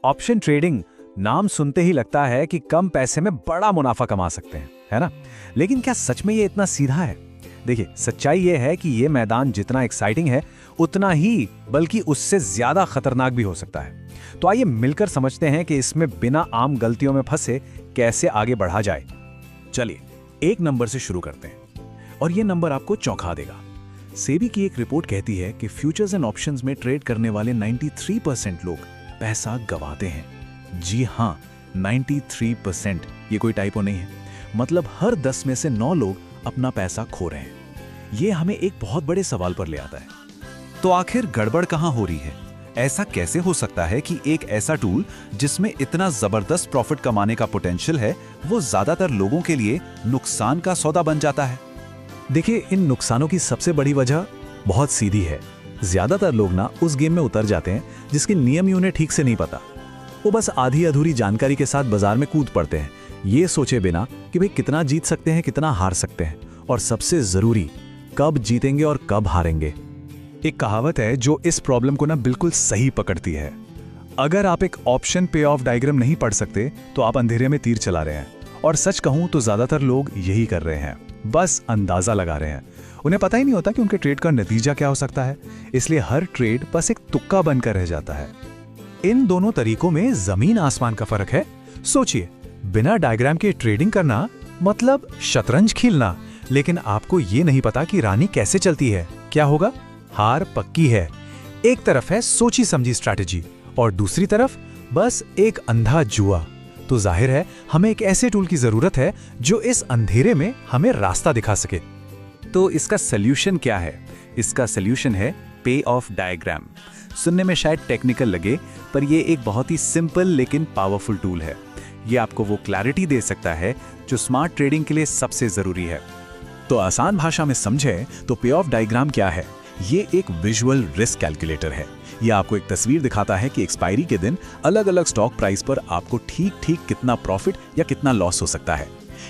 Option trading नाम सुनते ही लगता है कि कम पैसे में बड़ा मुनाफा कमा सकते हैं, है ना? लेकिन क्या सच में ये इतना सीधा है? देखिए, सच्चाई ये है कि ये मैदान जितना एक्साइटिंग है उतना ही बल्कि उससे ज्यादा खतरनाक भी हो सकता है। तो आइए मिलकर समझते हैं कि इसमें बिना आम गलतियों में फंसे कैसे आगे बढ़ा जाए। चलिए, एक नंबर से शुरू करते हैं और ये नंबर आपको चौंका देगा। सेबी की एक रिपोर्ट कहती है कि फ्यूचर्स एंड ऑप्शंस में ट्रेड करने वाले 93% लोग पैसा गंवाते हैं। जी हाँ, 93%। ये कोई टाइपो नहीं है। मतलब हर 10 में से 9 लोग अपना पैसा खो रहे हैं। ये हमें एक बहुत बड़े सवाल पर ले आता है। तो आखिर गड़बड़ कहां हो रही है? ऐसा कैसे हो सकता है कि एक ऐसा टूल जिसमें इतना जबरदस्त प्रॉफिट कमाने का पोटेंशियल है, वो ज्यादातर लोगों के लिए नुकसान का सौदा बन जाता है? देखिए, इन नुकसानों की सबसे बड़ी वजह बहुत सीधी है। ज्यादातर लोग ना उस गेम में उतर जाते हैं जिसके नियम ही उन्हें ठीक से नहीं पता। वो बस आधी अधूरी जानकारी के साथ बाजार में कूद पड़ते हैं, ये सोचे बिना कि भाई कितना जीत सकते हैं, कितना हार सकते हैं, और सबसे जरूरी कब जीतेंगे और कब हारेंगे। एक कहावत है जो इस प्रॉब्लम को ना बिल्कुल सही पकड़ती है। अगर आप एक ऑप्शन पे ऑफ डायग्राम नहीं पढ़ सकते तो आप अंधेरे में तीर चला रहे हैं। और सच कहूं तो ज्यादातर लोग यही कर रहे हैं, बस अंदाजा लगा रहे हैं। उन्हें पता ही नहीं होता कि उनके ट्रेड का नतीजा क्या हो सकता है, इसलिए हर ट्रेड बस एक तुक्का बनकर रह जाता है। इन दोनों तरीकों में जमीन आसमान का फर्क है। सोचिए, बिना डायग्राम के ट्रेडिंग करना मतलब शतरंज खेलना, लेकिन आपको ये नहीं पता कि रानी कैसे चलती है। क्या होगा? हार पक्की है। एक तरफ है सोची समझी स्ट्रैटेजी और दूसरी तरफ बस एक अंधा जुआ। तो जाहिर है हमें एक ऐसे टूल की जरूरत है जो इस अंधेरे में हमें रास्ता दिखा सके। तो इसका सल्यूशन क्या है? इसका सल्यूशन है पे ऑफ डायग्राम। सुनने में शायद टेक्निकल लगे, पर यह एक बहुत ही सिंपल लेकिन पावरफुल टूल है। ये आपको वो क्लैरिटी दे सकता है जो स्मार्ट ट्रेडिंग के लिए सबसे जरूरी है। तो आसान भाषा में समझे तो पे ऑफ डायग्राम क्या है? ये एक विजुअल रिस्क कैलकुलेटर है। ये आपको एक तस्वीर दिखाता है कि एक्सपायरी के दिन अलग अलग स्टॉक प्राइस पर आपको ठीक ठीक कितना प्रॉफिट या कितना लॉस हो सकता है।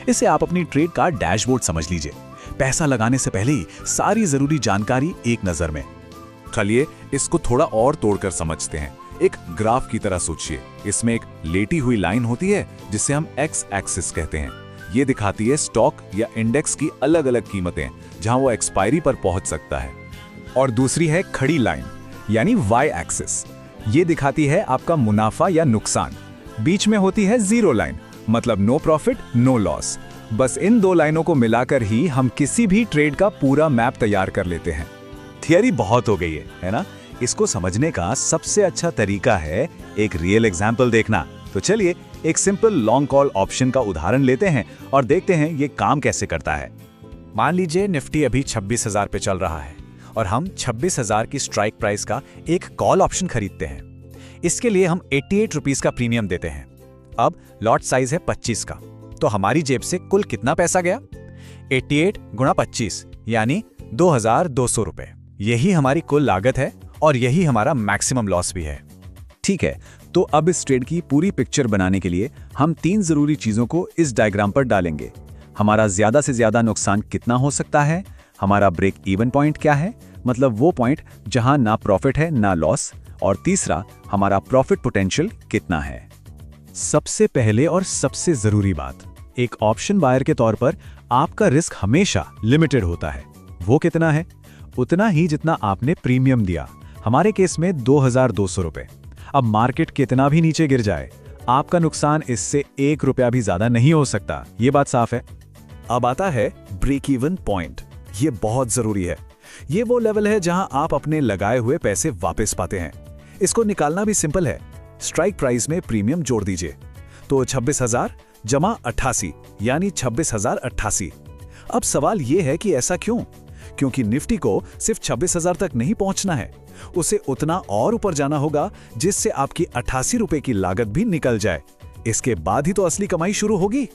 इसे आप अपनी ट्रेड का डैशबोर्ड समझ लीजिए। पैसा लगाने से पहले ही सारी जरूरी जानकारी एक नजर में। चलिए इसको थोड़ा और तोड़कर समझते हैं। एक ग्राफ की तरह सोचिए। इसमें एक लेटी हुई लाइन होती है जिसे हम एक्स एक्सिस कहते हैं। ये दिखाती है स्टॉक या इंडेक्स की अलग अलग कीमतें जहां वो एक्सपायरी पर पहुंच सकता है। और दूसरी है खड़ी लाइन यानी वाई एक्सिस। ये दिखाती है आपका मुनाफा या नुकसान। बीच में होती है जीरो लाइन, मतलब नो प्रॉफिट नो लॉस। बस इन दो लाइनों को मिलाकर ही हम किसी भी ट्रेड का पूरा मैप तैयार कर लेते हैं। थियरी बहुत हो गई है ना? इसको समझने का सबसे अच्छा तरीका है एक रियल एग्जाम्पल देखना। तो चलिए एक सिंपल लॉन्ग कॉल ऑप्शन का उदाहरण लेते हैं और देखते हैं ये काम कैसे करता है। मान लीजिए निफ्टी अभी 26,000 पे चल रहा है और हम 26,000 की स्ट्राइक प्राइस का एक कॉल ऑप्शन खरीदते हैं। इसके लिए हम 88 रुपीस का प्रीमियम देते हैं। अब लॉट साइज है 25 का, तो हमारी जेब से कुल कितना पैसा गया? 88 गुणा 25 यानी 2,200 रुपए। यही हमारी कुल लागत है और यही हमारा मैक्सिमम लॉस भी है। ठीक है, तो अब इस ट्रेड की पूरी पिक्चर बनाने के लिए हम 3 जरूरी चीजों को इस डायग्राम पर डालेंगे। हमारा ज्यादा से ज्यादा नुकसान कितना हो सकता है, हमारा ब्रेक इवन पॉइंट क्या है, मतलब वो पॉइंट जहां ना प्रॉफिट है ना लॉस, और तीसरा हमारा प्रॉफिट पोटेंशियल कितना है। सबसे पहले और सबसे जरूरी बात, एक ऑप्शन बायर के तौर पर आपका रिस्क हमेशा लिमिटेड होता है। वो कितना है? उतना ही जितना आपने प्रीमियम दिया। हमारे केस में 2,200 रुपए। अब मार्केट कितना भी नीचे गिर जाए, आपका नुकसान इससे 1 रुपया भी ज्यादा नहीं हो सकता। ये बात साफ है। अब आता है ब्रेक इवन पॉइंट। ये बहुत जरूरी है। ये वो लेवल है जहां आप अपने लगाए हुए पैसे वापस पाते हैं। इसको निकालना भी सिंपल है। स्ट्राइक प्राइस में प्रीमियम जोड़ दीजिए, तो 26,000 जमा 88 यानी 26,088। अब सवाल ये है कि ऐसा क्यों? क्योंकि निफ्टी को सिर्फ 26,000 तक नहीं पहुंचना है, उसे उतना और ऊपर जाना होगा जिससे आपकी 88 रुपए की लागत भी निकल जाए। इसके बाद ही तो असली कमाई शुरू होगी।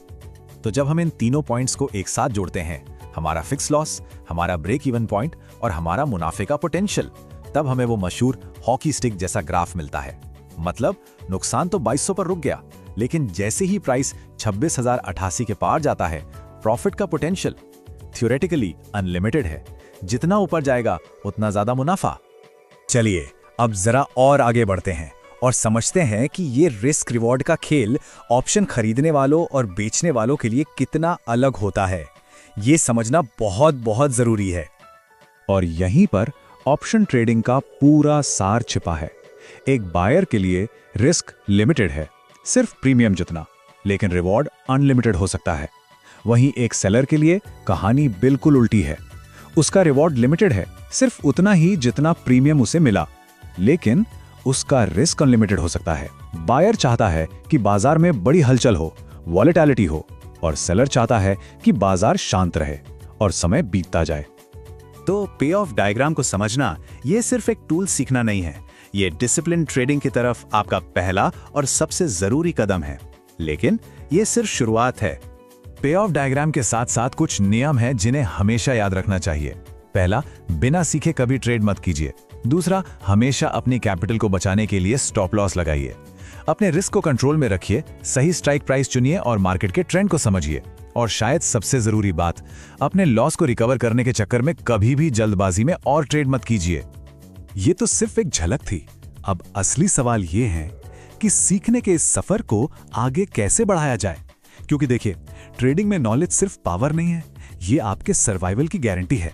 तो जब हम इन तीनों पॉइंट्स को एक साथ जोड़ते हैं, हमारा फिक्स लॉस, हमारा ब्रेक इवन पॉइंट और हमारा मुनाफे का पोटेंशियल, तब हमें वो मशहूर हॉकी स्टिक जैसा ग्राफ मिलता है। मतलब नुकसान तो 2200 पर रुक गया, लेकिन जैसे ही प्राइस 26,088 के पार जाता है, प्रॉफिट का पोटेंशियल थ्योरेटिकली अनलिमिटेड है। जितना ऊपर जाएगा उतना ज्यादा मुनाफा। चलिए अब जरा और आगे बढ़ते हैं और समझते हैं कि ये रिस्क रिवॉर्ड का खेल ऑप्शन खरीदने वालों और बेचने वालों के लिए कितना अलग होता है, ये समझना बहुत बहुत जरूरी है। और यहीं पर ऑप्शन ट्रेडिंग का पूरा सार छिपा है। एक बायर के लिए रिस्क लिमिटेड है, सिर्फ प्रीमियम जितना, लेकिन रिवॉर्ड अनलिमिटेड हो सकता है। वहीं एक सेलर के लिए कहानी बिल्कुल उल्टी है। उसका रिवॉर्ड लिमिटेड है, सिर्फ उतना ही जितना प्रीमियम उसे मिला, लेकिन उसका रिस्क अनलिमिटेड हो सकता है। बायर चाहता है कि बाजार में बड़ी हलचल हो, वॉलेटिलिटी हो, और सेलर चाहता है कि बाजार शांत रहे और समय बीतता जाए। तो पे ऑफ डायग्राम को समझना ये सिर्फ एक टूल सीखना नहीं है, ये डिसिप्लिन ट्रेडिंग की तरफ आपका पहला और सबसे जरूरी कदम है। लेकिन ये सिर्फ शुरुआत है। पे ऑफ डायग्राम के साथ साथ कुछ नियम हैं जिन्हें हमेशा याद रखना चाहिए। पहला, बिना सीखे कभी ट्रेड मत कीजिए। दूसरा, हमेशा अपनी कैपिटल को बचाने के लिए स्टॉप लॉस लगाइए। अपने रिस्क को कंट्रोल में रखिए, सही स्ट्राइक प्राइस चुनिए और मार्केट के ट्रेंड को समझिए। और शायद सबसे जरूरी बात, अपने लॉस को रिकवर करने के चक्कर में कभी भी जल्दबाजी में और ट्रेड मत कीजिए। ये तो सिर्फ एक झलक थी। अब असली सवाल ये है कि सीखने के इस सफर को आगे कैसे बढ़ाया जाए। क्योंकि देखिए, ट्रेडिंग में नॉलेज सिर्फ पावर नहीं है, ये आपके सर्वाइवल की गारंटी है।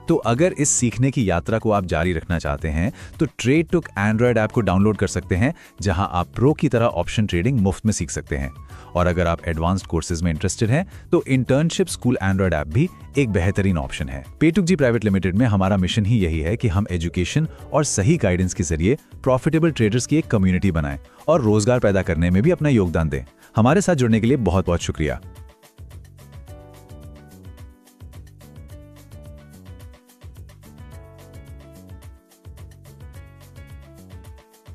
तो अगर इस सीखने की यात्रा को आप जारी रखना चाहते हैं तो ट्रेडटुक एंड्रॉयड ऐप को डाउनलोड कर सकते हैं, जहां आप प्रो की तरह ऑप्शन ट्रेडिंग मुफ्त में सीख सकते हैं। और अगर आप एडवांस्ड कोर्सेज में इंटरेस्टेड हैं तो इंटर्नशिप स्कूल एंड्रॉयड ऐप भी एक बेहतरीन ऑप्शन है। पेटुक जी प्राइवेट लिमिटेड में हमारा मिशन ही यही है कि हम एजुकेशन और सही गाइडेंस के जरिए प्रॉफिटेबल ट्रेडर्स की एक कम्युनिटी बनाएं और रोजगार पैदा करने में भी अपना योगदान दें। हमारे साथ जुड़ने के लिए बहुत बहुत शुक्रिया।